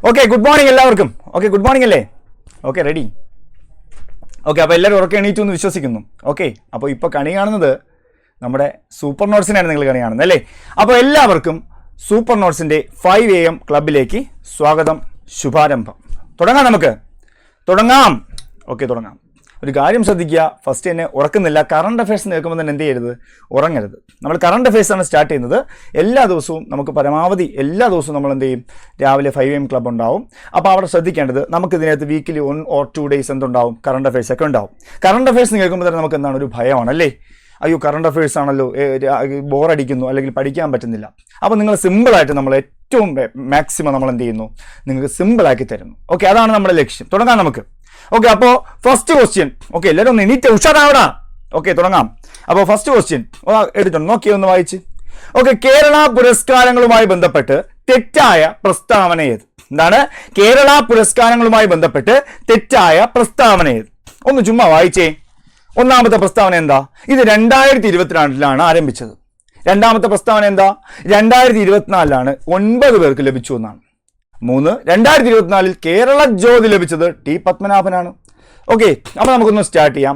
Okay, good morning എല്ലാവർക്കും. Okay, good morning അല്ലേ? Okay, ready? Okay, അപ്പോൾ എല്ലാവരും ഉറക്കെ എണീറ്റു എന്ന് വിശ്വസിക്കുന്നു. ഓക്കെ, അപ്പോൾ ഇപ്പോൾ കണി കാണുന്നത് നമ്മുടെ സൂപ്പർ നോട്ട്സിനാണ് നിങ്ങൾ കണി കാണുന്നത് അല്ലേ? അപ്പോൾ എല്ലാവർക്കും സൂപ്പർ നോട്ട്സിൻ്റെ 5 AM ക്ലബിലേക്ക് സ്വാഗതം, ശുഭാരംഭം. തുടങ്ങാം, നമുക്ക് തുടങ്ങാം. ഓക്കെ, തുടങ്ങാം. ഒരു കാര്യം ശ്രദ്ധിക്കുക, ഫസ്റ്റ് തന്നെ ഉറക്കുന്നില്ല. കറണ്ട് അഫയേഴ്സ് കേൾക്കുമ്പോൾ തന്നെ എന്ത് ചെയ്യരുത്, ഉറങ്ങരുത്. നമ്മൾ കറണ്ട് അഫയേഴ്സാണ് സ്റ്റാർട്ട് ചെയ്യുന്നത്. എല്ലാ ദിവസവും നമുക്ക് പരമാവധി എല്ലാ ദിവസവും നമ്മൾ എന്ത് ചെയ്യും, രാവിലെ 5 AM ക്ലബ് ഉണ്ടാവും. അപ്പോൾ അവിടെ ശ്രദ്ധിക്കേണ്ടത്, നമുക്ക് ഇതിനകത്ത് വീക്കിലി 1 or 2 days എന്തുണ്ടാവും, കറണ്ട് അഫയേഴ്സ് ഒക്കെ ഉണ്ടാവും. കറണ്ട് അഫയേഴ്സ് കേൾക്കുമ്പോൾ തന്നെ നമുക്ക് എന്താണ്, ഒരു ഭയമാണ് അല്ലേ? അയ്യോ, കറണ്ട് അഫയേഴ്സ് ആണല്ലോ, ബോറടിക്കുന്നു, അല്ലെങ്കിൽ പഠിക്കാൻ പറ്റുന്നില്ല. അപ്പോൾ നിങ്ങൾ സിമ്പിളായിട്ട് നമ്മൾ ഏറ്റവും മാക്സിമം നമ്മൾ എന്ത് ചെയ്യുന്നു, നിങ്ങൾക്ക് സിമ്പിളാക്കി തരുന്നു. ഓക്കെ, അതാണ് നമ്മുടെ ലക്ഷ്യം. തുടങ്ങാം നമുക്ക്. ഓക്കെ, അപ്പോൾ ഫസ്റ്റ് ക്വസ്റ്റ്യൻ. ഓക്കെ, എല്ലാവരും ഒന്ന് എണീറ്റ് ഉഷാറാവടാ. ഓക്കെ, തുടങ്ങാം. അപ്പോൾ ഫസ്റ്റ് ക്വസ്റ്റ്യൻ എടുത്തോണ്ട് നോക്കിയോ, ഒന്ന് വായിച്ച്. ഓക്കെ, കേരള പുരസ്കാരങ്ങളുമായി ബന്ധപ്പെട്ട് തെറ്റായ പ്രസ്താവന ഏത്? എന്താണ് കേരള പുരസ്കാരങ്ങളുമായി ബന്ധപ്പെട്ട് തെറ്റായ പ്രസ്താവന ഏത്? ഒന്ന് ചുമ്മാ വായിച്ചേ. ഒന്നാമത്തെ പ്രസ്താവന എന്താ? ഇത് 2022 ആരംഭിച്ചത്. രണ്ടാമത്തെ പ്രസ്താവന എന്താ? 2024 9 പേർക്ക് ലഭിച്ചു എന്നാണ്. 3, 2024 കേരള ജ്യോതി ലഭിച്ചത് ടി പത്മനാഭനാണ്. ഓക്കെ, അപ്പോൾ നമുക്കൊന്ന് സ്റ്റാർട്ട് ചെയ്യാം.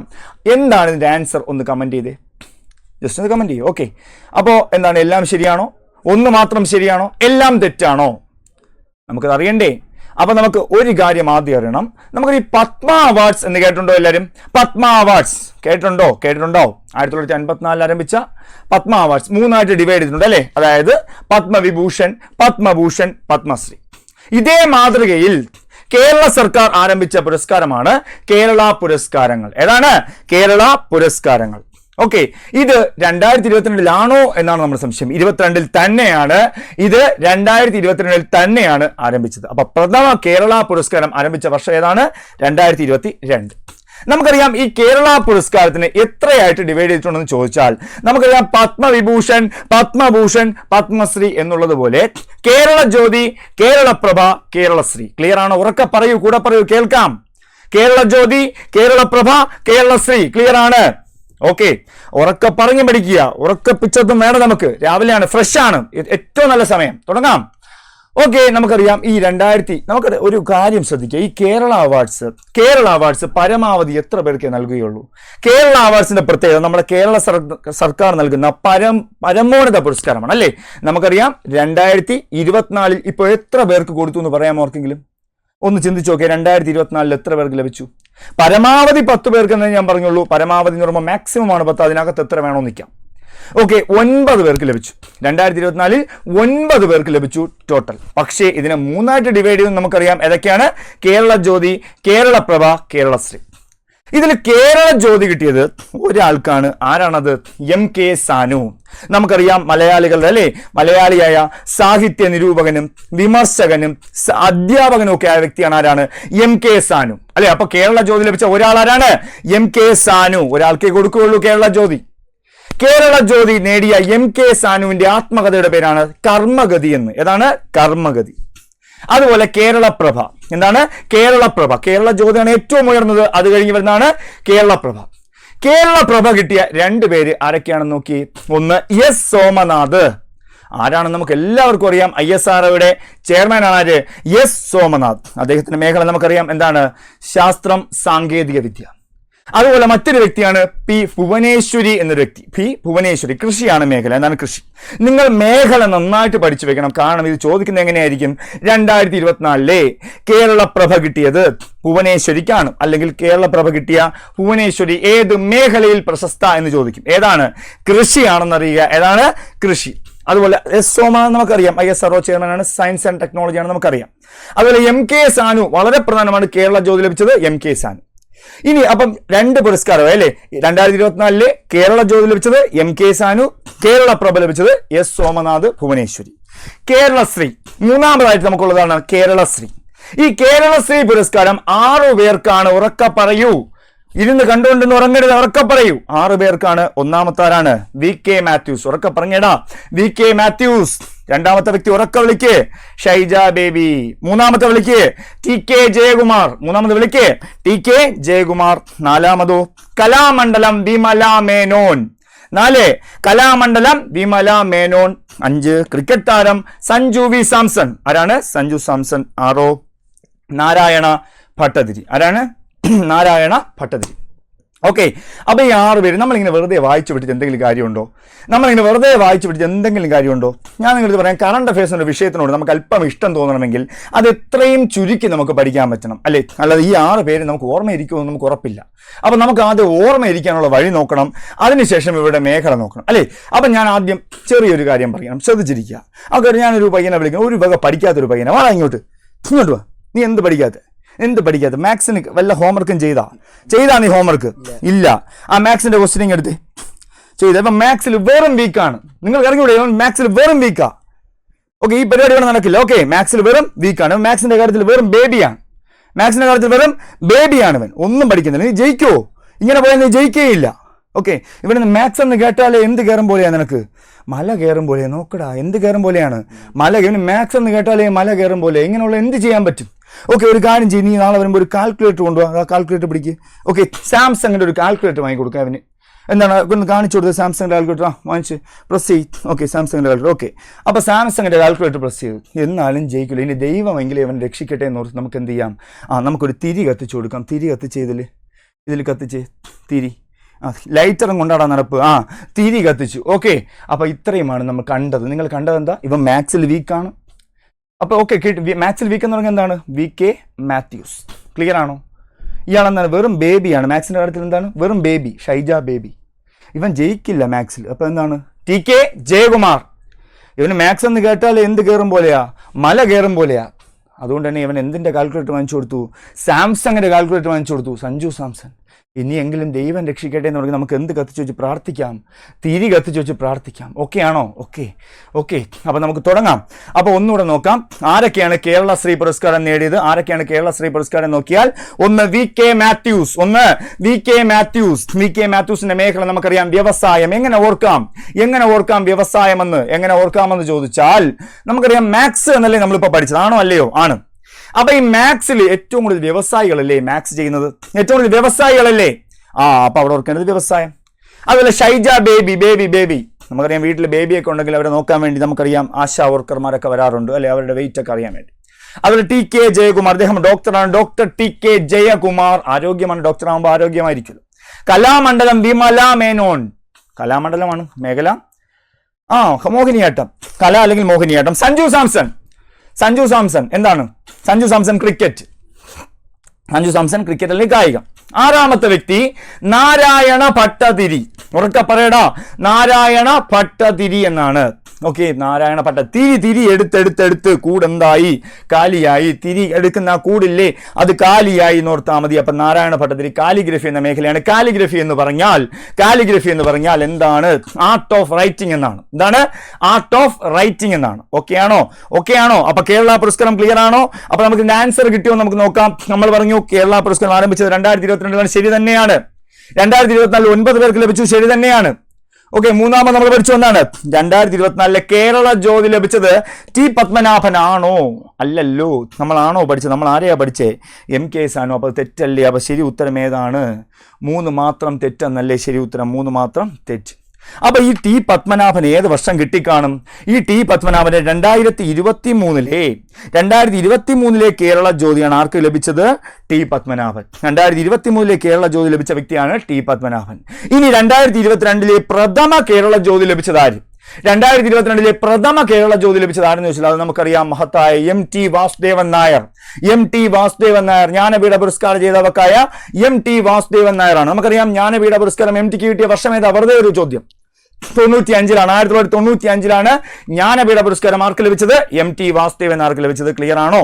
എന്താണ് ഇതിൻ്റെ ആൻസർ? ഒന്ന് കമൻറ്റ് ചെയ്തേ, ജസ്റ്റ് ഒന്ന് കമൻറ്റ് ചെയ്യൂ. ഓക്കെ, അപ്പോൾ എന്താണ്, എല്ലാം ശരിയാണോ? ഒന്ന് മാത്രം ശരിയാണോ? എല്ലാം തെറ്റാണോ? നമുക്കത് അറിയണ്ടേ? അപ്പോൾ നമുക്ക് ഒരു കാര്യം ആദ്യം അറിയണം. നമുക്ക് ഈ പത്മ അവാർഡ്സ് എന്ന് കേട്ടിട്ടുണ്ടോ എല്ലാവരും? പത്മ അവാർഡ്സ് കേട്ടിട്ടുണ്ടോ? 1954 ആരംഭിച്ച പത്മ അവാർഡ്സ് 3 ഡിവൈഡ് ചെയ്തിട്ടുണ്ട് അല്ലേ? അതായത് പത്മവിഭൂഷൺ, പത്മഭൂഷൺ, പത്മശ്രീ. ഇതേ മാതൃകയിൽ കേരള സർക്കാർ ആരംഭിച്ച പുരസ്കാരമാണ് കേരള പുരസ്കാരങ്ങൾ. ഏതാണ്? കേരള പുരസ്കാരങ്ങൾ. ഓക്കെ, ഇത് 2022 എന്നാണ് നമ്മുടെ സംശയം. 22 തന്നെയാണ് ഇത്. 2022 തന്നെയാണ് ആരംഭിച്ചത്. അപ്പൊ പ്രഥമ കേരള പുരസ്കാരം ആരംഭിച്ച വർഷം ഏതാണ്? 2022. നമുക്കറിയാം ഈ കേരള പുരസ്കാരത്തിന് എത്രയായിട്ട് ഡിവൈഡ് ചെയ്തിട്ടുണ്ടെന്ന് ചോദിച്ചാൽ നമുക്കറിയാം പത്മവിഭൂഷൺ, പത്മഭൂഷൺ, പത്മശ്രീ എന്നുള്ളത് പോലെ കേരള ജ്യോതി, കേരളപ്രഭ, കേരളശ്രീ. ക്ലിയർ ആണോ? ഉറക്കെ പറയൂ, കൂടെ പറയൂ, കേൾക്കാം. കേരള ജ്യോതി, കേരളപ്രഭ, കേരളശ്രീ. ക്ലിയർ ആണ്? ഓക്കെ, ഉറക്കെ പറഞ്ഞു പഠിക്കുക. ഉറക്കെ പിച്ചത്തും വേണം നമുക്ക്. രാവിലെയാണ്, ഫ്രഷ് ആണ്, ഏറ്റവും നല്ല സമയം. തുടങ്ങാം. ഓക്കെ, നമുക്കറിയാം ഈ നമുക്ക് ഒരു കാര്യം ശ്രദ്ധിക്കുക. ഈ കേരള അവാർഡ്സ് പരമാവധി എത്ര പേർക്ക് നൽകുകയുള്ളൂ? കേരള അവാർഡ്സിന്റെ പ്രത്യേകത നമ്മുടെ കേരള സർക്കാർ നൽകുന്ന പരമോന്നത പുരസ്കാരമാണ് അല്ലേ? നമുക്കറിയാം 2024 ഇപ്പോൾ എത്ര പേർക്ക് കൊടുത്തു എന്ന് പറയാമോ ആർക്കെങ്കിലും? ഒന്ന് ചിന്തിച്ചു നോക്കിയാൽ 2024 എത്ര പേർക്ക് ലഭിച്ചു? പരമാവധി 10 പേർക്ക് എന്നേ ഞാൻ പറഞ്ഞുള്ളൂ. പരമാവധി എന്ന് പറയുമ്പോൾ മാക്സിമം ആണ് 10. അതിനകത്ത് എത്ര വേണോ നിൽക്കാം. ഓക്കെ, 9 പേർക്ക് ലഭിച്ചു. 2024 9 പേർക്ക് ലഭിച്ചു ടോട്ടൽ. പക്ഷേ ഇതിനെ 3 ഡിവൈഡ് ചെയ്ത് നമുക്കറിയാം ഏതൊക്കെയാണ്? കേരള ജ്യോതി, കേരളപ്രഭ, കേരളശ്രീ. ഇതിൽ കേരള ജ്യോതി കിട്ടിയത് ഒരാൾക്കാണ്. ആരാണത്? MK സാനു. നമുക്കറിയാം മലയാളികളുടെ അല്ലേ, മലയാളിയായ സാഹിത്യ നിരൂപകനും വിമർശകനും അധ്യാപകനും ഒക്കെ ആയ വ്യക്തിയാണ്. ആരാണ്? MK സാനു അല്ലെ? അപ്പൊ കേരള ജ്യോതി ലഭിച്ച ഒരാൾ ആരാണ്? MK സാനു. ഒരാൾക്കേ കൊടുക്കുകയുള്ളൂ കേരള ജ്യോതി. കേരള ജ്യോതി നേടിയ MK സാനുവിന്റെ ആത്മകഥയുടെ പേരാണ് കർമ്മഗതി എന്ന്. ഏതാണ്? കർമ്മഗതി. അതുപോലെ കേരളപ്രഭ. എന്താണ്? കേരളപ്രഭ. കേരള ജ്യോതിയാണ് ഏറ്റവും ഉയർന്നത്. അത് കഴിഞ്ഞ് വരുന്നതാണ് കേരളപ്രഭ. കേരളപ്രഭ കിട്ടിയ 2 പേര് ആരൊക്കെയാണെന്ന് നോക്കി. ഒന്ന് S സോമനാഥ്. ആരാണെന്ന് നമുക്ക് എല്ലാവർക്കും അറിയാം. ISROയുടെ ചെയർമാനാണ് ആര്? S സോമനാഥ്. അദ്ദേഹത്തിന്റെ മേഖല നമുക്കറിയാം. എന്താണ്? ശാസ്ത്രം, സാങ്കേതിക വിദ്യ. അതുപോലെ മറ്റൊരു വ്യക്തിയാണ് P ഭുവനേശ്വരി എന്നൊരു വ്യക്തി. P ഭുവനേശ്വരി. കൃഷിയാണ് മേഖല. എന്താണ് കൃഷി? നിങ്ങൾ മേഖല നന്നായിട്ട് പഠിച്ചു വെക്കണം. കാരണം ഇത് ചോദിക്കുന്നത് എങ്ങനെയായിരിക്കും? 2024 കേരളപ്രഭ കിട്ടിയത് ഭുവനേശ്വരിക്കാണ്. അല്ലെങ്കിൽ കേരളപ്രഭ കിട്ടിയ ഭുവനേശ്വരി ഏത് മേഖലയിൽ പ്രശസ്ത എന്ന് ചോദിക്കും. ഏതാണ്? കൃഷിയാണെന്നറിയുക. ഏതാണ്? കൃഷി. അതുപോലെ S സോമനാഥ് നമുക്കറിയാം. ISRO ചെയർമാനാണ്. സയൻസ് ആൻഡ് ടെക്നോളജിയാണ് നമുക്കറിയാം. അതുപോലെ MK സാനു വളരെ പ്രധാനമാണ്. കേരള ജ്യോതി ലഭിച്ചത് MK സാനു. ഇനി അപ്പം 2 പുരസ്കാരം അല്ലേ? 2024 കേരള ജ്യോതി ലഭിച്ചത് MK സാനു, കേരളപ്രഭ ലഭിച്ചത് S സോമനാഥ്, ഭുവനേശ്വരി. കേരളശ്രീ മൂന്നാമതായിട്ട് നമുക്കുള്ളതാണ്. കേരളശ്രീ. ഈ കേരളശ്രീ പുരസ്കാരം 6 പേർക്കാണ്. ഉറക്കെ പറയൂ, ഇരുന്ന് കണ്ടുകൊണ്ടെന്ന് ഉറങ്ങരുത്, ഉറക്കെ പറയൂ. 6 പേർക്കാണ്. ഒന്നാമത്തെ ആരാണ്? VK മാത്യൂസ്. ഉറക്കെ പറഞ്ഞേടാ, VK മാത്യൂസ്. രണ്ടാമത്തെ വ്യക്തി ഉറക്കെ വിളിക്ക്, ഷൈജ ബേബി. മൂന്നാമത്തെ വിളിക്ക് TK ജയകുമാർ. മൂന്നാമത് വിളിക്ക് TK ജയകുമാർ. നാലാമതോ കലാമണ്ഡലം വിമല മേനോൻ. 4 കലാമണ്ഡലം വിമല മേനോൻ. 5 ക്രിക്കറ്റ് താരം സഞ്ജു വി സാംസൺ. ആരാണ്? സഞ്ജു സാംസൺ. 6 നാരായണ ഭട്ടതിരി. ആരാണ്? നാരായണ ഭട്ടതിരി. ഓക്കെ, അപ്പൊ ഈ 6 പേര് നമ്മളിങ്ങനെ വെറുതെ വായിച്ചു പിടിച്ച് എന്തെങ്കിലും കാര്യമുണ്ടോ? നമ്മളിങ്ങനെ വെറുതെ വായിച്ചു പിടിച്ച് എന്തെങ്കിലും കാര്യമുണ്ടോ? ഞാൻ നിങ്ങൾക്ക് പറയാം, കറണ്ട് അഫയേഴ്സിന്റെ വിഷയത്തിനോട് നമുക്ക് അല്പം ഇഷ്ടം തോന്നണമെങ്കിൽ അത് എത്രയും ചുരുക്കി നമുക്ക് പഠിക്കാൻ പറ്റണം, അല്ലേ? അല്ലാതെ ഈ 6 പേര് നമുക്ക് ഓർമ്മയിരിക്കുമെന്ന് നമുക്ക് ഉറപ്പില്ല. അപ്പൊ നമുക്ക് ആദ്യം ഓർമ്മയിരിക്കാനുള്ള വഴി നോക്കണം, അതിനുശേഷം ഇവരുടെ മേഖല നോക്കണം, അല്ലേ? അപ്പൊ ഞാൻ ആദ്യം ചെറിയൊരു കാര്യം പറയണം, ശ്രദ്ധിച്ചിരിക്കുക. അതൊരു ഞാനൊരു പയ്യനെ വിളിക്കണം, ഒരു വക പഠിക്കാത്തൊരു പയ്യനെ, വാ ഇങ്ങോട്ട് വാ. നീ എന്ത് പഠിക്കാത്ത? മാത്സിന് വല്ല ഹോംവർക്കും ചെയ്താ നീ ഹോംവർക്ക്? ഇല്ല. ആ മാത്സിന്റെ ക്വസ്റ്റ്യൻ എടുത്ത് ചെയ്ത. ഇപ്പൊ മാത്സിൽ വെറും വീക്കാണ്. നിങ്ങൾ ഇറങ്ങിവിടെ, മാത്സിൽ വെറും വീക്കാ. ഓക്കെ, ഈ പരിപാടി ഇവിടെ നടക്കില്ല. ഓക്കെ, മാത്സിൽ വെറും വീക്കാണ്. മാത്സിന്റെ കാര്യത്തിൽ വെറും ബേബിയാണ്. ഇവൻ ഒന്നും പഠിക്കുന്നില്ല. നീ ജയിക്കുവോ? ഇങ്ങനെ പോയാൽ നീ ജയിക്കുകയില്ല. ഓക്കെ, ഇവിടെ നിന്ന് മാത്സ് എന്ന് കേട്ടാലേ എന്ത് കയറും പോലെയാണ് നിനക്ക്? മല കയറും പോലെ. നോക്കടാ, എന്ത് കയറും പോലെയാണ് മല. ഇവന് മാത്സ് എന്ന് കേട്ടാലേ മല കയറും പോലെ. ഇങ്ങനെയുള്ള എന്ത് ചെയ്യാൻ പറ്റും? ഓക്കെ, ഒരു കാര്യം ചെയ്യും, നീ നാളെ വരുമ്പോൾ ഒരു കാൽക്കുലേറ്റർ കൊണ്ടുപോകാം. ആ കാൽക്കുലേറ്റർ പിടിക്കുക. ഓക്കെ, സാംസങ്ങിന്റെ ഒരു കാൽക്കുലേറ്റർ വാങ്ങി കൊടുക്കുക അവന്. എന്താണ് ഒന്ന് കാണിച്ചു കൊടുത്തത്? സാംസങ്ങിന്റെ കാൽക്കുലേറ്റർ വാങ്ങിച്ച് പ്രസ് ചെയ്ത്. ഓക്കെ, സാംസങ്ങിന്റെ കാൽക്കുലേറ്റർ. ഓക്കെ, അപ്പൊ സാംസങ്ങിന്റെ കാൽക്കുലേറ്റർ പ്രസ് ചെയ്തു. എന്നാലും ജയിക്കില്ല. ഇനി ദൈവമെങ്കിലും അവൻ രക്ഷിക്കട്ടെ എന്ന് ഓർത്ത് നമുക്ക് എന്ത് ചെയ്യാം? നമുക്കൊരു തിരി കത്തിച്ചു കൊടുക്കാം. തിരി കത്തിച്ചതില് ഇതിൽ കത്തിച്ച് തിരി. ലൈറ്ററും കൊണ്ടാടാൻ നടപ്പ്. തിരി കത്തിച്ചു. ഓക്കെ, അപ്പൊ ഇത്രയുമാണ് നമ്മൾ കണ്ടത്. നിങ്ങൾ കണ്ടത് എന്താ? ഇവൻ മാത്സിൽ വീക്കാണ്. അപ്പൊ ഓക്കെ, മാത്സിൽ വീക്ക് എന്ന് പറഞ്ഞാൽ എന്താണ്? VK മാത്യൂസ്. ക്ലിയർ ആണോ? ഇയാളെന്താണ്? വെറും ബേബിയാണ്. മാത്സിന്റെ കാര്യത്തിൽ എന്താണ്? വെറും ബേബി. ഷൈജ ബേബി. ഇവൻ ജയിക്കില്ല മാത്സിൽ. അപ്പൊ എന്താണ്? TK ജയകുമാർ. ഇവന് മാത്സ് എന്ന് കേട്ടാൽ എന്ത് കയറും പോലെയാ? മല കയറും പോലെയാ. അതുകൊണ്ട് തന്നെ ഇവൻ എന്തിന്റെ കാൽക്കുലേറ്റർ വാങ്ങിച്ചു കൊടുത്തു? സാംസങ്ങിന്റെ കാൽക്കുലേറ്റർ വാങ്ങിച്ചു കൊടുത്തു. സഞ്ജു സാംസൺ. ഇനിയെങ്കിലും ദൈവം രക്ഷിക്കട്ടെ എന്ന് പറഞ്ഞാൽ നമുക്ക് എന്ത് കത്തിച്ചു വെച്ച് പ്രാർത്ഥിക്കാം? തിരി കത്തിച്ചു വെച്ച് പ്രാർത്ഥിക്കാം. ഓക്കെ ആണോ? ഓക്കെ, അപ്പൊ നമുക്ക് തുടങ്ങാം. അപ്പൊ ഒന്നുകൂടെ നോക്കാം, ആരൊക്കെയാണ് കേരളശ്രീ പുരസ്കാരം നേടിയത്? ആരൊക്കെയാണ് കേരളശ്രീ പുരസ്കാരം നോക്കിയാൽ, ഒന്ന് VK മാത്യൂസ്. VK മാത്യൂസിന്റെ മേഖല നമുക്കറിയാം, വ്യവസായം. എങ്ങനെ ഓർക്കാം വ്യവസായമെന്ന്? എങ്ങനെ ഓർക്കാമെന്ന് ചോദിച്ചാൽ നമുക്കറിയാം, മാത്സ് എന്നല്ലേ നമ്മളിപ്പോ പഠിച്ചത്? ആണോ അല്ലയോ? ആണ്. അപ്പൊ ഈ മാത്സിൽ ഏറ്റവും കൂടുതൽ വ്യവസായികളല്ലേ മാത്സ് ചെയ്യുന്നത്? ഏറ്റവും കൂടുതൽ വ്യവസായികളല്ലേ? അപ്പൊ അവിടെ ഓർക്കേണ്ടത് വ്യവസായം. അതുപോലെ ഷൈജ ബേബി. നമുക്കറിയാം, വീട്ടിൽ ബേബിയൊക്കെ ഉണ്ടെങ്കിൽ അവരെ നോക്കാൻ വേണ്ടി നമുക്കറിയാം ആശാ വർക്കർമാരൊക്കെ വരാറുണ്ട്, അല്ലെ? അവരുടെ വെയിറ്റ് ഒക്കെ അറിയാൻ വേണ്ടി. അതുപോലെ TK ജയകുമാർ, അദ്ദേഹം ഡോക്ടറാണ്. Doctor TK Jayakumar. ആരോഗ്യമാണ്. ഡോക്ടർ ആകുമ്പോൾ ആരോഗ്യമായിരിക്കും. കലാമണ്ഡലം വിമല മേനോൻ. കലാമണ്ഡലമാണ് മേഖല. മോഹിനിയാട്ടം. കല അല്ലെങ്കിൽ മോഹിനിയാട്ടം. സഞ്ജു സാംസൺ എന്താണ്? സഞ്ജു സാംസൺ ക്രിക്കറ്റ് അല്ലെങ്കിൽ കായികം. 6ാമത്തെ വ്യക്തി നാരായണ ഭട്ടതിരി. ഉറക്കെ പറയടാ, നാരായണ ഭട്ടതിരി എന്നാണ്. ഓക്കെ, നാരായണ ഭട്ട. തിരി എടുത്തെടുത്ത് കൂടെന്തായി? കാലിയായി. തിരി എടുക്കുന്ന ആ കൂടില്ലേ, അത് കാലിയായി നോർത്താൽ മതി. അപ്പൊ നാരായണ ഭട്ടതിരി കാലിഗ്രഫി എന്ന മേഖലയാണ്. കാലിഗ്രഫി എന്ന് പറഞ്ഞാൽ എന്താണ്? ആർട്ട് ഓഫ് റൈറ്റിംഗ് എന്നാണ്. എന്താണ്? ആർട്ട് ഓഫ് റൈറ്റിംഗ് എന്നാണ്. ഓക്കെ ആണോ? അപ്പൊ കേരള പുരസ്കാരം ക്ലിയർ ആണോ? അപ്പൊ നമുക്ക് ഇതിന്റെ ആൻസർ കിട്ടിയോ നമുക്ക് നോക്കാം. നമ്മൾ പറഞ്ഞു കേരള പുരസ്കാരം ആരംഭിച്ചത് 2022 ശരി തന്നെയാണ്. 2024 9 പേർക്ക് ലഭിച്ചു. ശരി തന്നെയാണ്. ഓക്കെ, മൂന്നാമത് നമ്മൾ പഠിച്ചു എന്താണ്? 2024 കേരള ജ്യോതി ലഭിച്ചത് T പത്മനാഭനാണോ? അല്ലല്ലോ. നമ്മളാണോ പഠിച്ചത്? നമ്മൾ ആരെയാ പഠിച്ചേ? MKS ആണോ? അപ്പൊ തെറ്റല്ലേ? അപ്പൊ ശരി ഉത്തരം ഏതാണ്? 3 മാത്രം തെറ്റെന്നല്ലേ ശരി ഉത്തരം? 3 മാത്രം തെറ്റ്. അപ്പൊ ഈ T പത്മനാഭൻ ഏത് വർഷം കിട്ടിക്കാണും? ഈ T പത്മനാഭന് 2023 കേരള ജ്യോതിയാണ് ആർക്ക് ലഭിച്ചത്? T പത്മനാഭൻ. 2023 കേരള ജ്യോതി ലഭിച്ച വ്യക്തിയാണ് T പത്മനാഭൻ. ഇനി 2022 പ്രഥമ കേരള ജ്യോതി ലഭിച്ചത് ആര്? 2022 പ്രഥമ കേരള ജ്യോതി ലഭിച്ചത് ആരെന്ന് ചോദിച്ചാൽ അത് നമുക്കറിയാം, മഹത്തായ MT വാസുദേവൻ നായർ. ജ്ഞാനപീഠ പുരസ്കാര ജേതാവായ MT വാസുദേവൻ നായരാണ്. നമുക്കറിയാം ജ്ഞാനപീഠ പുരസ്കാരം MTക്ക് കിട്ടിയ വർഷം ഏതാ? വെറുതെ ഒരു ചോദ്യം. 95-ലാണ്. 1995-ലാണ് ജ്ഞാനപീഠ പുരസ്കാരം ആർക്ക് ലഭിച്ചത്? MT വാസുദേവൻ നായർക്ക് ലഭിച്ചത്. ക്ലിയർ ആണോ?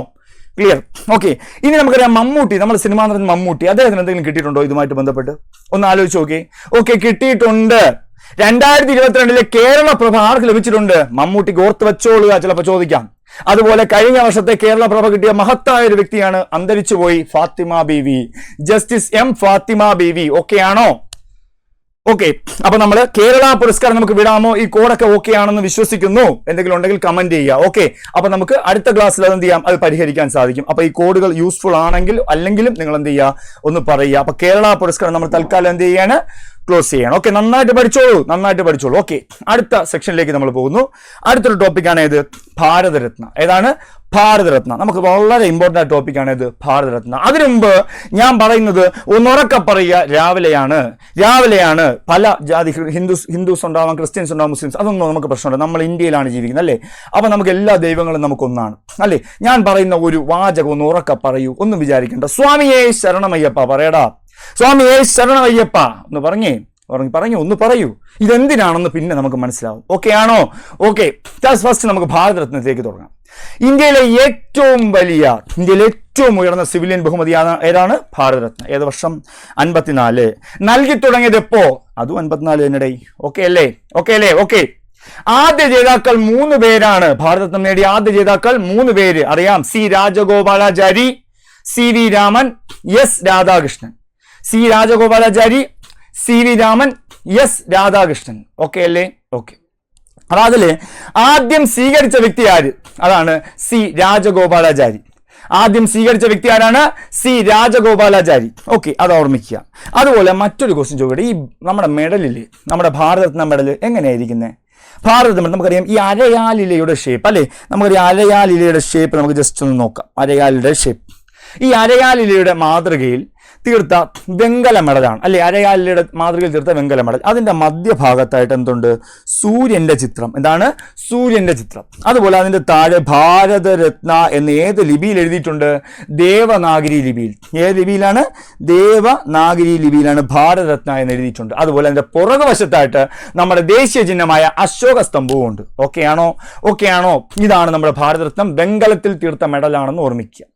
ക്ലിയർ. ഓക്കെ, ഇനി നമുക്കറിയാം മമ്മൂട്ടി, നമ്മുടെ സിനിമാ നടൻ മമ്മൂട്ടി, അദ്ദേഹത്തിന് എന്തെങ്കിലും കിട്ടിയിട്ടുണ്ടോ ഇതുമായിട്ട് ബന്ധപ്പെട്ട്? ഒന്ന് ആലോചിച്ച് നോക്കി. ഓക്കെ, കിട്ടിയിട്ടുണ്ട്. 2022 കേരള പ്രഭ ആർക്ക് ലഭിച്ചിട്ടുണ്ട്? മമ്മൂട്ടിക്ക്. ഓർത്ത് വെച്ചോളുക, ചിലപ്പോൾ ചോദിക്കാം. അതുപോലെ കഴിഞ്ഞ വർഷത്തെ കേരള പ്രഭ കിട്ടിയ മഹത്തായ ഒരു വ്യക്തിയാണ്, അന്തരിച്ചുപോയി, Fathima Beevi. Justice M Fathima Beevi. Okay ആണോ? ഓക്കെ, അപ്പൊ നമ്മൾ കേരള പുരസ്കാരം നമുക്ക് വിടാമോ? ഈ കോഡൊക്കെ ഓക്കെ ആണെന്ന് വിശ്വസിക്കുന്നു. എന്തെങ്കിലും ഉണ്ടെങ്കിൽ കമന്റ് ചെയ്യുക. ഓക്കെ, അപ്പൊ നമുക്ക് അടുത്ത ക്ലാസ്സിൽ അത് എന്ത് ചെയ്യാം? അത് പരിഹരിക്കാൻ സാധിക്കും. അപ്പൊ ഈ കോഡുകൾ യൂസ്ഫുൾ ആണെങ്കിൽ അല്ലെങ്കിലും നിങ്ങൾ എന്ത് ചെയ്യുക? ഒന്ന് പറയുക. അപ്പൊ കേരള പുരസ്കാരം നമ്മൾ തൽക്കാലം എന്ത് ചെയ്യാണ്? ക്ലോസ് ചെയ്യണം. ഓക്കെ, നന്നായിട്ട് പഠിച്ചോളൂ. ഓക്കെ, അടുത്ത സെക്ഷനിലേക്ക് നമ്മൾ പോകുന്നു. അടുത്തൊരു ടോപ്പിക്കാണ് ഏത്? ഭാരതരത്ന. ഏതാണ്? ഭാരതരത്ന. നമുക്ക് വളരെ ഇമ്പോർട്ടൻ്റ് ടോപ്പിക്കാണ് ഇത്, ഭാരതരത്ന. അതിനു മുമ്പ് ഞാൻ പറയുന്നത് ഒന്നുറക്കെ പറയുക, രാവിലെയാണ്. പല ജാതി ഹിന്ദുസ് ഉണ്ടാവാം, ക്രിസ്ത്യൻസ് ഉണ്ടാവും, മുസ്ലിംസ്, അതൊന്നും നമുക്ക് പ്രശ്നമില്ല. നമ്മൾ ഇന്ത്യയിലാണ് ജീവിക്കുന്നത് അല്ലേ? അപ്പൊ നമുക്ക് എല്ലാ ദൈവങ്ങളും നമുക്കൊന്നാണ് അല്ലേ? ഞാൻ പറയുന്ന ഒരു വാചകം ഒന്ന് ഉറക്കെ പറയൂ, ഒന്നും വിചാരിക്കണ്ട. സ്വാമിയേ ശരണമയ്യപ്പ പറയടാ, സ്വാമിയേ ശരണമയ്യപ്പ ഒന്ന് ഒന്ന് പറയൂ. ഇതെന്തിനാണെന്ന് പിന്നെ നമുക്ക് മനസ്സിലാവും. ഓക്കെ ആണോ? ഓക്കെ, ഫസ്റ്റ് നമുക്ക് ഭാരതരത്നത്തിലേക്ക് തുടങ്ങാം. ഇന്ത്യയിലെ ഏറ്റവും ഉയർന്ന സിവിലിയൻ ബഹുമതി ഏതാണ്? ഭാരതരത്ന. ഏത് വർഷം? 54. നൽകി തുടങ്ങിയത് എപ്പോ? അതും 54 തന്നെ. ഓക്കെ അല്ലേ? ഓക്കെ. ആദ്യ ജേതാക്കൾ 3 പേരാണ്. ഭാരതരത്നം നേടിയ ആദ്യ ജേതാക്കൾ 3 പേര് അറിയാം. C Rajagopalachari, C V Raman, S Radhakrishnan. C Rajagopalachari, C V Raman, S Radhakrishnan. Okay അല്ലേ? ഓക്കെ. അപ്പൊ അതില് ആദ്യം സ്വീകരിച്ച വ്യക്തി ആര്? അതാണ് സി രാജഗോപാലാചാരി. ആദ്യം സ്വീകരിച്ച വ്യക്തി ആരാണ്? സി രാജഗോപാലാചാരി. ഓക്കെ, അത് ഓർമ്മിക്കുക. അതുപോലെ മറ്റൊരു ക്വസ്റ്റ്യൻ ചോദിക്കട്ടെ. ഈ നമ്മുടെ മെഡലില്ലേ, നമ്മുടെ ഭാരതരത്ന മെഡൽ എങ്ങനെയായിരിക്കുന്നത്? ഭാരതരത്ന നമുക്കറിയാം ഈ അരയാലിലയുടെ ഷേപ്പ് അല്ലേ? നമുക്കറിയാം അരയാലിലയുടെ ഷേപ്പ്. നമുക്ക് ജസ്റ്റ് ഒന്ന് നോക്കാം അരയാലിലയുടെ ഷേപ്പ്. ഈ അരയാലിലയുടെ മാതൃകയിൽ തീർത്ത വെങ്കല മെഡലാണ് അല്ലെ? അരയാലിലയുടെ മാതൃകയിൽ തീർത്ത വെങ്കല മെഡൽ. അതിന്റെ മധ്യഭാഗത്തായിട്ട് എന്തുണ്ട്? സൂര്യന്റെ ചിത്രം. എന്താണ്? സൂര്യന്റെ ചിത്രം. അതുപോലെ അതിന്റെ താഴെ ഭാരതരത്ന എന്ന് ഏത് ലിപിയിൽ എഴുതിയിട്ടുണ്ട്? ദേവനാഗരി ലിപിയിൽ. ഏത് ലിപിയിലാണ്? ദേവനാഗരി ലിപിയിലാണ് ഭാരതരത്ന എന്ന് എഴുതിയിട്ടുണ്ട്. അതുപോലെ അതിന്റെ പുറകുവശത്തായിട്ട് നമ്മുടെ ദേശീയ ചിഹ്നമായ അശോക സ്തംഭവും ഉണ്ട്. ഓക്കെ ആണോ? ഇതാണ് നമ്മുടെ ഭാരതരത്നം. വെങ്കലത്തിൽ തീർത്ത മെഡലാണെന്ന് ഓർമ്മിക്കുക.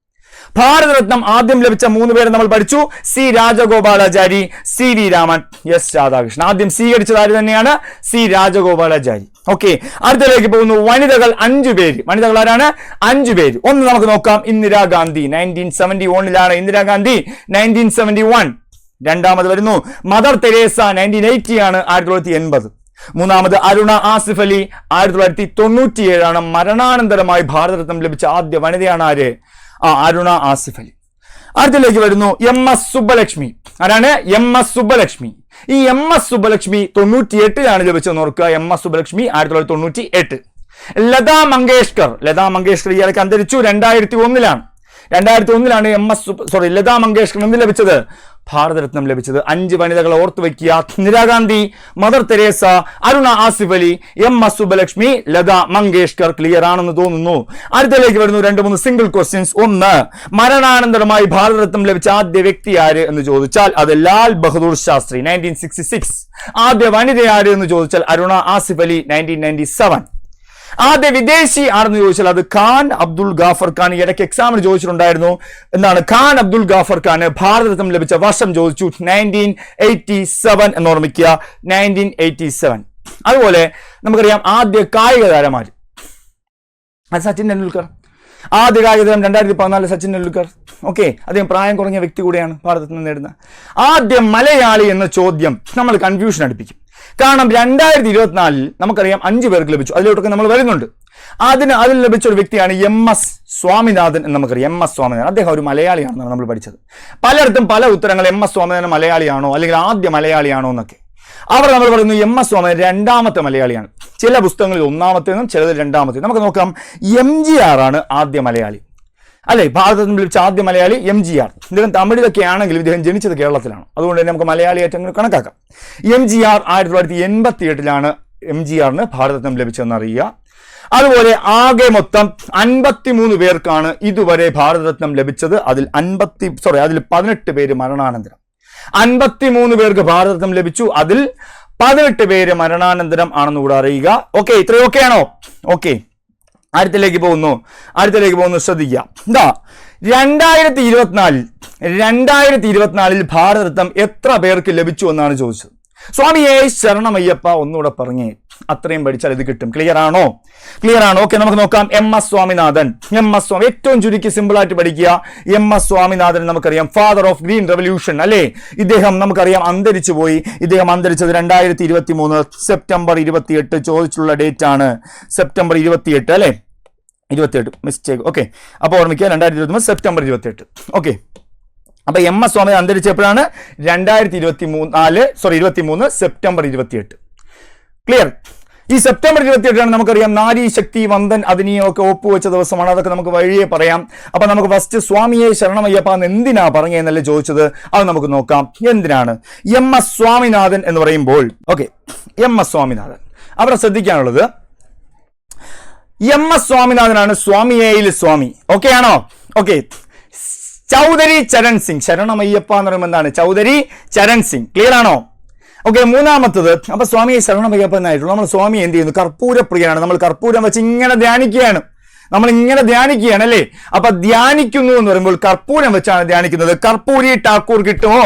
ഭാരതരത്നം ആദ്യം ലഭിച്ച 3 പേരെ നമ്മൾ പഠിച്ചു. C Rajagopalachari, C V Raman, S Radhakrishnan. ആദ്യം സ്വീകരിച്ചത് ആര് തന്നെയാണ്? സി രാജഗോപാലാചാരി. ഓക്കെ, അടുത്തതിലേക്ക് പോകുന്നു. വനിതകൾ 5 പേര്. വനിതകൾ ആരാണ്? 5 പേര്. ഒന്ന് നമുക്ക് നോക്കാം. ഇന്ദിരാഗാന്ധി 1971 ഇന്ദിരാഗാന്ധി 1971. രണ്ടാമത് വരുന്നു മദർ തെരേസ 1980 1980. മൂന്നാമത് അരുണ ആസിഫ് അലി 1997 മരണാനന്തരമായി ഭാരതരത്നം ലഭിച്ച ആദ്യ വനിതയാണ് ആര്? അരുണ ആസിഫ് അലി. അടുത്തിലേക്ക് വരുന്നു എം എസ് സുബ്ബലക്ഷ്മി. ആരാണ്? M S Subbulakshmi. ഈ എം എസ് സുബ്ബലക്ഷ്മി 98 ലഭിച്ചതെന്ന് ഓർക്കുക. M S Subbulakshmi 1998. ലതാ മങ്കേഷ്കർ ഇയാൾക്ക് അന്തരിച്ചു 2001. 2001 ലതാ മങ്കേഷ്കർ എന്ത് ലഭിച്ചത്? ഭാരതരത്നം ലഭിച്ചത്. 5 വനിതകളെ ഓർത്തു വയ്ക്കുക. Indira Gandhi, mother Teresa, Aruna Asif Ali, M S Subbalakshmi, Lata Mangeshkar. Clear ആണെന്ന് തോന്നുന്നു. അടുത്തതിലേക്ക് വരുന്നു 2-3 സിംഗിൾ ക്വസ്റ്റ്യൻസ്. ഒന്ന്, മരണാനന്തരമായി ഭാരതരത്നം ലഭിച്ച ആദ്യ വ്യക്തി ആര് എന്ന് ചോദിച്ചാൽ അത് ലാൽ ബഹദൂർ ശാസ്ത്രി 1966. ആദ്യ വനിത ആര് എന്ന് ചോദിച്ചാൽ അരുണ ആസിഫ് അലി 1997. ആദ്യ വിദേശി ആണെന്ന് ചോദിച്ചാൽ അത് ഖാൻ അബ്ദുൽ ഗാഫർ ഖാൻ. ഇടയ്ക്ക് എക്സാമിന് ചോദിച്ചിട്ടുണ്ടായിരുന്നു. എന്താണ് ഖാൻ അബ്ദുൽ ഗാഫർ ഖാന് ഭാരതരത്നം ലഭിച്ച വർഷം ചോദിച്ചു. 1987 എന്ന് ഓർമ്മിക്കുക. 1987. അതുപോലെ നമുക്കറിയാം ആദ്യ കായിക താരമാര്? സച്ചിൻ ടെണ്ടുൽക്കർ. ആദ്യ കായിക താരം 2014 സച്ചിൻ ടെണ്ടുൽക്കർ. ഓക്കെ, അദ്ദേഹം പ്രായം കുറഞ്ഞ വ്യക്തി കൂടെയാണ് ഭാരതരത്നം നേടുന്നത്. ആദ്യ മലയാളി എന്ന ചോദ്യം നമ്മൾ കൺഫ്യൂഷൻ അടുപ്പിക്കും. കാരണം 2024 നമുക്കറിയാം 5 പേർക്ക് ലഭിച്ചു. അതിലോട്ടൊക്കെ നമ്മൾ വരുന്നുണ്ട്. അതിൽ ലഭിച്ച ഒരു വ്യക്തിയാണ് എം എസ് സ്വാമിനാഥൻ എന്ന് നമുക്കറിയാം. എം എസ് സ്വാമിനാഥൻ അദ്ദേഹം ഒരു മലയാളിയാണെന്നാണ് നമ്മൾ പഠിച്ചത്. പലയിടത്തും പല ഉത്തരങ്ങൾ എം എസ് സ്വാമിനാഥൻ മലയാളിയാണോ അല്ലെങ്കിൽ ആദ്യ മലയാളിയാണോ എന്നൊക്കെ. അവർ നമ്മൾ പറയുന്നു എം എസ് സ്വാമിനാഥൻ 2ാമത്തെ മലയാളിയാണ്. ചില പുസ്തകങ്ങളിൽ 1ാമത്തേന്നും ചിലതിൽ 2ാമത്തേനും. നമുക്ക് നോക്കാം. MGR ആണ് ആദ്യ മലയാളി അല്ലെ? ഭാരതത്തിൽ ലഭിച്ച ആദ്യ മലയാളി MGR. ഇദ്ദേഹം തമിഴിലൊക്കെ ആണെങ്കിലും ഇദ്ദേഹം ജനിച്ചത് കേരളത്തിലാണ്. അതുകൊണ്ട് തന്നെ നമുക്ക് മലയാളിയായിട്ട് അങ്ങനെ കണക്കാക്കാം. MGR 1988 MGRന് ഭാരതരത്നം ലഭിച്ചതെന്ന് അറിയുക. അതുപോലെ ആകെ മൊത്തം 53 പേർക്കാണ് ഇതുവരെ ഭാരതരത്നം ലഭിച്ചത്. അതിൽ 18 പേര് മരണാനന്തരം. 53 പേർക്ക് ഭാരതരത്നം ലഭിച്ചു. അതിൽ 18 പേര് മരണാനന്തരം ആണെന്ന് കൂടെ അറിയുക. ഓക്കെ, ഇത്രയൊക്കെയാണോ? ഓക്കെ, അടുത്തിലേക്ക് പോകുന്നു. ശ്രദ്ധിക്കുക. 2024 ഭാരതരത്നം എത്ര പേർക്ക് ലഭിച്ചു എന്നാണ് ചോദിച്ചത്. സ്വാമിയേ ശരണമയ്യപ്പ ഒന്നുകൂടെ പറഞ്ഞേ. അത്രയും പഠിച്ചാൽ ഇത് കിട്ടും. ക്ലിയർ ആണോ? ഓക്കെ, നമുക്ക് നോക്കാം. M S Swaminathan. ഏറ്റവും ചുരുക്കി സിമ്പിൾ ആയിട്ട് പഠിക്കുക. എം എസ് സ്വാമിനാഥൻ നമുക്കറിയാം ഫാദർ ഓഫ് ഗ്രീൻ റെവല്യൂഷൻ അല്ലേ? ഇദ്ദേഹം നമുക്കറിയാം അന്തരിച്ചു പോയി. ഇദ്ദേഹം അന്തരിച്ചത് 2023 സെപ്റ്റംബർ 28. ചോദിച്ചുള്ള ഡേറ്റ് ആണ് സെപ്റ്റംബർ 28 അല്ലേ? 28 മിസ്റ്റേക്ക്. ഓക്കെ, അപ്പോൾ ഓർമ്മിക്കുക 2023 സെപ്റ്റംബർ 28. ഓക്കെ, അപ്പൊ MS സ്വാമിനാഥൻ അന്തരിച്ചപ്പോഴാണ് 2023 സെപ്റ്റംബർ 28. ക്ലിയർ? ഈ സെപ്റ്റംബർ 28 നമുക്കറിയാം നാരി ശക്തി വന്ദൻ അധിനിയമൊക്കെ ഒപ്പുവെച്ച ദിവസമാണ്. അതൊക്കെ നമുക്ക് വഴിയെ പറയാം. അപ്പൊ നമുക്ക് ഫസ്റ്റ് സ്വാമിയെ ശരണമയ്യപ്പ എന്ന് എന്തിനാ പറഞ്ഞതെന്നല്ലേ ചോദിച്ചത്, അത് നമുക്ക് നോക്കാം. എന്തിനാണ് MS സ്വാമിനാഥൻ എന്ന് പറയുമ്പോൾ? ഓക്കെ, MS സ്വാമിനാഥൻ അവിടെ ശ്രദ്ധിക്കാനുള്ളത് MS സ്വാമിനാഥനാണ് സ്വാമിയേയിൽ സ്വാമി. ഓക്കെ ആണോ? ഓക്കെ. ചൗധരി ചരൺ സിംഗ്, ശരണമയ്യപ്പ എന്ന് പറയുമ്പോൾ എന്താണ്? ചൗധരി ചരൺ സിംഗ്. ക്ലിയർ ആണോ? ഓക്കെ. മൂന്നാമത്തത്, അപ്പൊ സ്വാമിയെ ശരണമയ്യപ്പ എന്നായിട്ടുള്ളൂ. നമ്മൾ സ്വാമി എന്ത് ചെയ്യുന്നു? കർപ്പൂരപ്രിയനാണ്. നമ്മൾ കർപ്പൂരം വെച്ച് ഇങ്ങനെ ധ്യാനിക്കുകയാണ്. നമ്മൾ ഇങ്ങനെ ധ്യാനിക്കുകയാണ് അല്ലേ? അപ്പൊ ധ്യാനിക്കുന്നു എന്ന് പറയുമ്പോൾ കർപ്പൂരം വെച്ചാണ് ധ്യാനിക്കുന്നത്. കർപ്പൂരി ഠാക്കൂർ കിട്ടുമോ?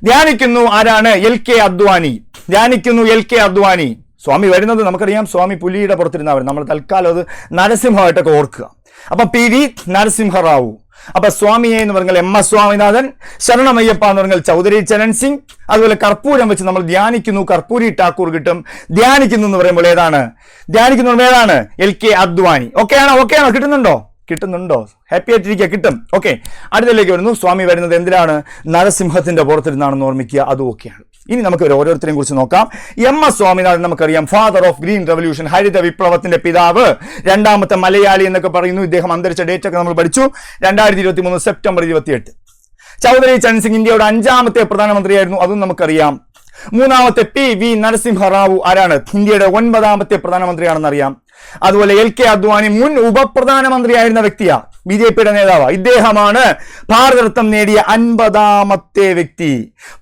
ധ്യാനിക്കുന്നു ആരാണ്? LK അദ്വാനി. ധ്യാനിക്കുന്നു LK അദ്വാനി. സ്വാമി വരുന്നത് നമുക്കറിയാം, സ്വാമി പുലിയുടെ പുറത്തിരുന്നവർ. നമ്മൾ തൽക്കാലം അത് നരസിംഹമായിട്ടൊക്കെ ഓർക്കുക. അപ്പൊ PV നരസിംഹറാവു. അപ്പൊ സ്വാമിയെ എന്ന് പറഞ്ഞാൽ MS സ്വാമിനാഥൻ, ശരണമയ്യപ്പ എന്ന് പറഞ്ഞാൽ ചൗധരി ചരൺ സിംഗ്. അതുപോലെ കർപ്പൂരം വെച്ച് നമ്മൾ ധ്യാനിക്കുന്നു, കർപ്പൂരി ഠാക്കൂർ കിട്ടും. ധ്യാനിക്കുന്നു എന്ന് പറയുമ്പോൾ ഏതാണ്? ധ്യാനിക്കുന്ന LK അദ്വാനി. ഓക്കെ ആണോ? കിട്ടുന്നുണ്ടോ? ഹാപ്പി ആയിട്ടിരിക്കുക, കിട്ടും. ഓക്കെ. അടുത്തതിലേക്ക് വരുന്നു. സ്വാമി വരുന്നത് എന്തിനാണ്? നരസിംഹത്തിന്റെ പുറത്തിരുന്നാണെന്ന് ഓർമ്മിക്കുക. അതും ഓക്കെയാണ്. ഇനി നമുക്ക് ഓരോരുത്തരെയും കുറിച്ച് നോക്കാം. MS സ്വാമിനാഥൻ നമുക്കറിയാം, ഫാദർ ഓഫ് ഗ്രീൻ റവല്യൂഷൻ, ഹരിത വിപ്ലവത്തിന്റെ പിതാവ്, രണ്ടാമത്തെ മലയാളി എന്നൊക്കെ പറയുന്നു. ഇദ്ദേഹം അന്തരിച്ച ഡേറ്റ് ഒക്കെ നമ്മൾ പഠിച്ചു, 2023 സെപ്റ്റംബർ 28. ചൗധരി ചരൺ സിംഗ് ഇന്ത്യയുടെ 5ാമത്തെ പ്രധാനമന്ത്രിയായിരുന്നു, അതും നമുക്കറിയാം. മൂന്നാമത്തെ PV നരസിംഹറാവു ആരാണ്? ഇന്ത്യയുടെ 9ാമത്തെ പ്രധാനമന്ത്രിയാണെന്ന് അറിയാം. അതുപോലെ LK അദ്വാനി മുൻ ഉപപ്രധാനമന്ത്രിയായിരുന്ന വ്യക്തിയാ, BJPയുടെ നേതാവ്. ഇദ്ദേഹമാണ് ഭാരതരത്നം നേടിയ 50ാമത്തെ വ്യക്തി.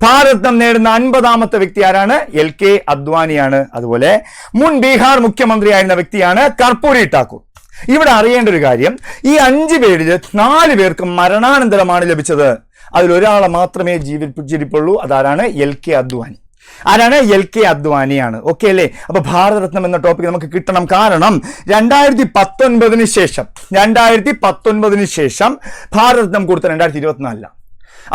ഭാരതരത്നം നേടുന്ന 50ാമത്തെ വ്യക്തി ആരാണ്? LK അദ്വാനിയാണ്. അതുപോലെ മുൻ ബീഹാർ മുഖ്യമന്ത്രിയായിരുന്ന വ്യക്തിയാണ് കർപ്പൂരി ഠാക്കൂർ. ഇവിടെ അറിയേണ്ട ഒരു കാര്യം, ഈ 5 പേരിൽ 4 പേർക്കും മരണാനന്തരമാണ് ലഭിച്ചത്. അതിലൊരാളെ മാത്രമേ ജീവിച്ചിരിപ്പുള്ളൂ. അതാരാണ്? LK അദ്വാനി. ആരാണ്? LK അദ്വാനിയാണ്. ഓക്കെ അല്ലേ? അപ്പൊ ഭാരതരത്നം എന്ന ടോപ്പിക് നമുക്ക് കിട്ടണം. കാരണം 2019 ശേഷം ഭാരതരത്നം കൊടുത്ത 2024.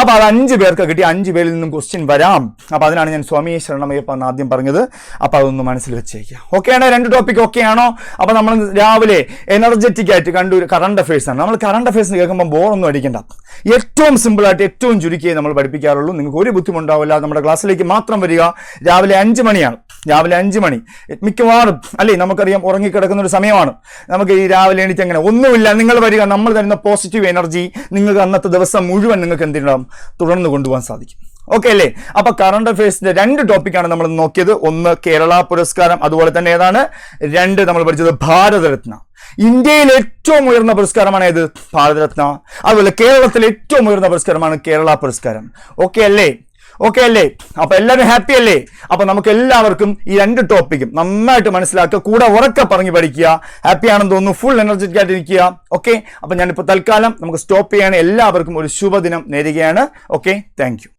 അപ്പൊ അത് 5 പേർക്ക് കിട്ടി. 5 പേരിൽ നിന്നും ക്വസ്റ്റ്യൻ വരാം. അപ്പൊ അതിനാണ് ഞാൻ സ്വാമിയെ ശരണമയ്യപ്പ എന്ന് ആദ്യം പറഞ്ഞത്. അപ്പൊ അതൊന്ന് മനസ്സിൽ വെച്ചേക്കുക. ഓക്കെ ആണോ? 2 ടോപ്പിക് ഓക്കെ ആണോ? അപ്പൊ നമ്മൾ രാവിലെ എനർജറ്റിക് ആയിട്ട് കണ്ടു കറണ്ട് അഫയേഴ്സ് ആണ്. നമ്മൾ കറണ്ട് അഫയേഴ്സ് കേൾക്കുമ്പോൾ ബോറൊന്നും അടിക്കണ്ട. ഏറ്റവും സിമ്പിൾ ആയിട്ട് ഏറ്റവും ചുരുക്കിയേ നമ്മൾ പഠിപ്പിക്കാറുള്ളൂ. നിങ്ങൾക്ക് ഒരു ബുദ്ധിമുട്ടുണ്ടാവില്ല. നമ്മുടെ ക്ലാസ്സിലേക്ക് മാത്രം വരിക. രാവിലെ 5 മണിയാണ്. രാവിലെ 5 മണി മിക്കവാറും അല്ലേ, നമുക്കറിയാം ഉറങ്ങിക്കിടക്കുന്ന ഒരു സമയമാണ്. നമുക്ക് ഈ രാവിലെ എണീറ്റ് അങ്ങനെ ഒന്നുമില്ല, നിങ്ങൾ വരിക. നമ്മൾ തരുന്ന പോസിറ്റീവ് എനർജി നിങ്ങൾക്ക് അന്നത്തെ ദിവസം മുഴുവൻ നിങ്ങൾക്ക് എന്തിനാവും തുടർന്ന് കൊണ്ടുപോകാൻ സാധിക്കും. ഓക്കെ അല്ലേ? അപ്പൊ കറണ്ട് അഫയേഴ്സിന്റെ 2 ടോപ്പിക്കാണ് നമ്മൾ നോക്കിയത്. ഒന്ന് കേരള പുരസ്കാരം, അതുപോലെ തന്നെ ഏതാണ് 2 നമ്മൾ പഠിച്ചത് ഭാരതരത്ന. ഇന്ത്യയിൽ ഏറ്റവും ഉയർന്ന പുരസ്കാരമാണ് ഏത്? ഭാരതരത്ന. അതുപോലെ കേരളത്തിലെ ഏറ്റവും ഉയർന്ന പുരസ്കാരമാണ് കേരള പുരസ്കാരം. ഓക്കെ അല്ലേ? അപ്പൊ എല്ലാവരും ഹാപ്പി അല്ലേ? അപ്പൊ നമുക്ക് എല്ലാവർക്കും ഈ 2 ടോപ്പിക്കും നന്നായിട്ട് മനസ്സിലാക്കുക, കൂടെ ഉറക്കെ പറഞ്ഞു പഠിക്കുക. ഹാപ്പി ആണെന്ന് തോന്നുന്നു, ഫുൾ എനർജറ്റിക് ആയിട്ട് ഇരിക്കുക. ഓക്കെ. അപ്പൊ ഞാനിപ്പോ തൽക്കാലം നമുക്ക് സ്റ്റോപ്പ് ചെയ്യാണ്. എല്ലാവർക്കും ഒരു ശുഭദിനം നേരുകയാണ്. Okay, thank you.